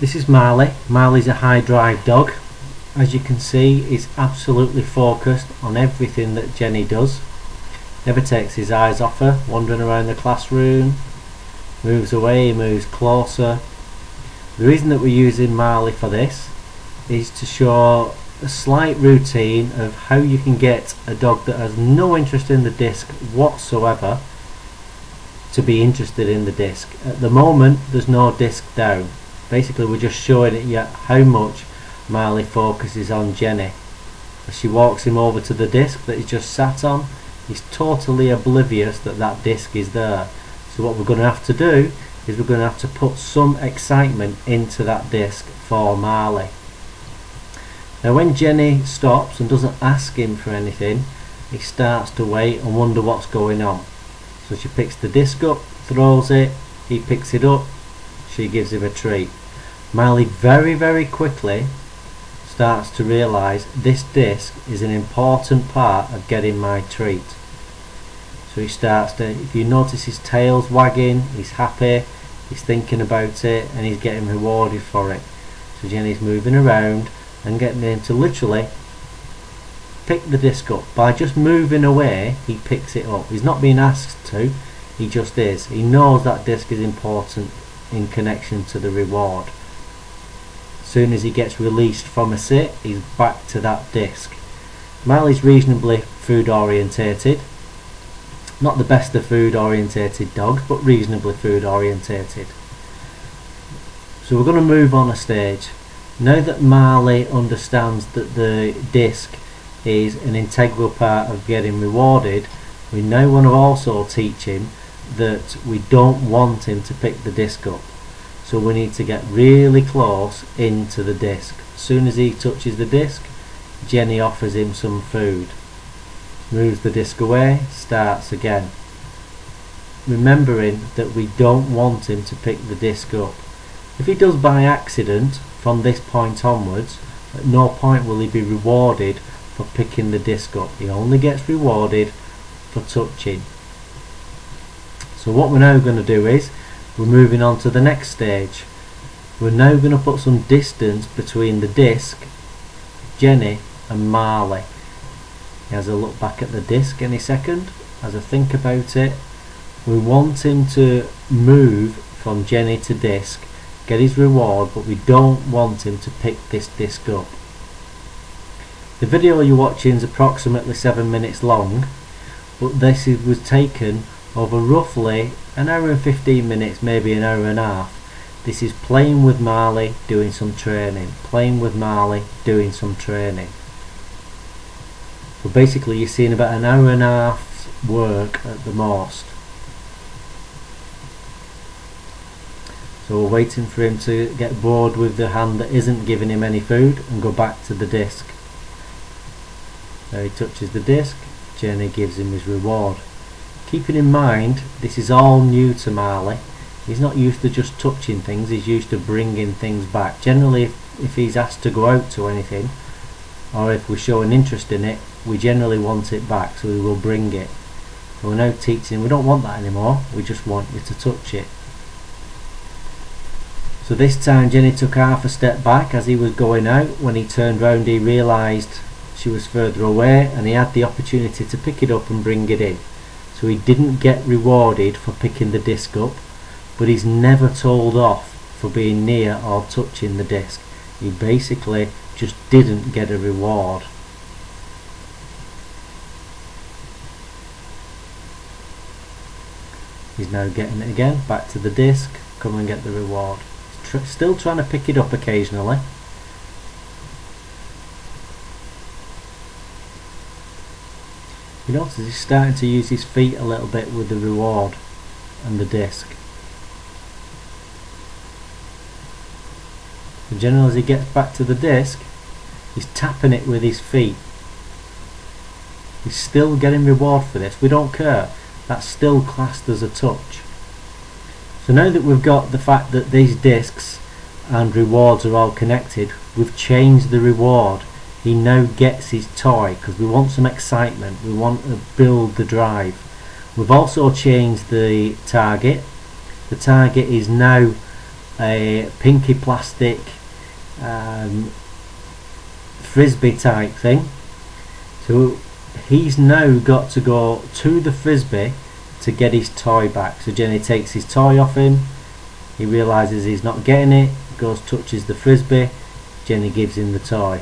This is Marley. Marley's a high drive dog. As you can see, he's absolutely focused on everything that Jenny does. Never takes his eyes off her, wandering around the classroom, moves away, moves closer. The reason that we're using Marley for this is to show a slight routine of how you can get a dog that has no interest in the disc whatsoever to be interested in the disc. At the moment there's no disc down. Basically we're just showing it yet how much Marley focuses on Jenny. As she walks him over to the disc that he's just sat on, he's totally oblivious that that disc is there. So what we're going to have to do is we're going to have to put some excitement into that disc for Marley. Now when Jenny stops and doesn't ask him for anything, he starts to wait and wonder what's going on. So she picks the disc up, throws it, he picks it up, she gives him a treat. Marley very quickly starts to realise this disc is an important part of getting my treat. So he starts to, if you notice his tail's wagging, he's happy, he's thinking about it and he's getting rewarded for it. So Jenny's moving around and getting him to literally pick the disc up. By just moving away he picks it up. He's not being asked to, he just is. He knows that disc is important in connection to the reward. As soon as he gets released from a sit, he's back to that disc. Marley's reasonably food orientated. Not the best of food orientated dogs, but reasonably food orientated. So we're going to move on a stage. Now that Marley understands that the disc is an integral part of getting rewarded, we now want to also teach him that we don't want him to pick the disc up. So we need to get really close into the disc. As soon as he touches the disc, Jenny offers him some food. Moves the disc away, starts again. Remembering that we don't want him to pick the disc up. If he does by accident from this point onwards, at no point will he be rewarded for picking the disc up. He only gets rewarded for touching. So what we're now going to do is we're moving on to the next stage. We're now going to put some distance between the disc, Jenny and Marley. He has a look back at the disc any second. As I think about it, we want him to move from Jenny to disc, get his reward, but we don't want him to pick this disc up. The video you're watching is approximately 7 minutes long, but this was taken over roughly an hour and 15 minutes, maybe an hour and a half. This is playing with Marley, doing some training. Playing with Marley, doing some training. So basically you're seeing about an hour and a half work at the most. So we're waiting for him to get bored with the hand that isn't giving him any food and go back to the disc. Now he touches the disc, Jenny gives him his reward. Keeping in mind this is all new to Marley. He's not used to just touching things, he's used to bringing things back. Generally if he's asked to go out to anything, or if we show an interest in it, we generally want it back, so we will bring it. So we're now teaching, we don't want that anymore, we just want you to touch it. So this time Jenny took half a step back as he was going out. When he turned round he realised she was further away and he had the opportunity to pick it up and bring it in. So he didn't get rewarded for picking the disc up, but he's never told off for being near or touching the disc. He basically just didn't get a reward. He's now getting it again, back to the disc, come and get the reward. Still trying to pick it up occasionally. You notice he's starting to use his feet a little bit with the reward and the disc. And generally as he gets back to the disc, he's tapping it with his feet. He's still getting reward for this, we don't care. That's still classed as a touch. So now that we've got the fact that these discs and rewards are all connected, we've changed the reward. He now gets his toy because we want some excitement, we want to build the drive. We've also changed the target. The target is now a pinky plastic frisbee type thing. So he's now got to go to the frisbee to get his toy back. So Jenny takes his toy off him, he realises he's not getting it, goes touches the frisbee, Jenny gives him the toy.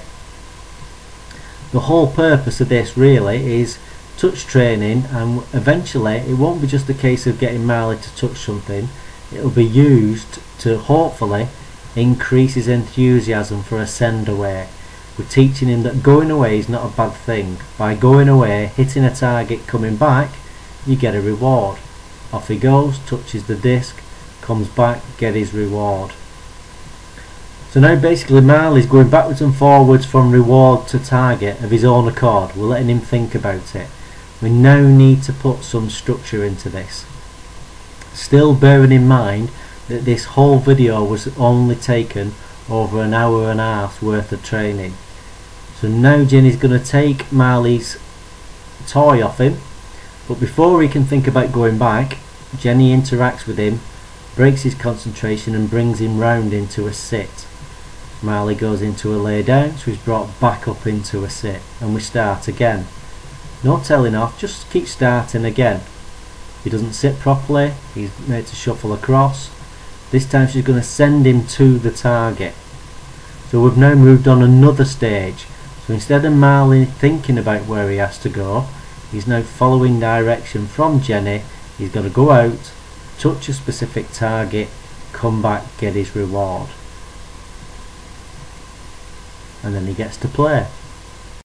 The whole purpose of this really is touch training, and eventually it won't be just a case of getting Marley to touch something, it'll be used to hopefully increase his enthusiasm for a send away. We're teaching him that going away is not a bad thing. By going away, hitting a target, coming back, you get a reward. Off he goes, touches the disc, comes back, get his reward. So now basically Marley's going backwards and forwards from reward to target of his own accord. We're letting him think about it. We now need to put some structure into this. Still bearing in mind that this whole video was only taken over an hour and a half's worth of training. So now Jenny's going to take Marley's toy off him, but before he can think about going back, Jenny interacts with him, breaks his concentration and brings him round into a sit. Marley goes into a lay down, so he's brought back up into a sit, and we start again. No telling off, just keep starting again. He doesn't sit properly, he's made to shuffle across. This time she's going to send him to the target. So we've now moved on another stage. So instead of Marley thinking about where he has to go, he's now following direction from Jenny. He's got to go out, touch a specific target, come back, get his reward. And then he gets to play.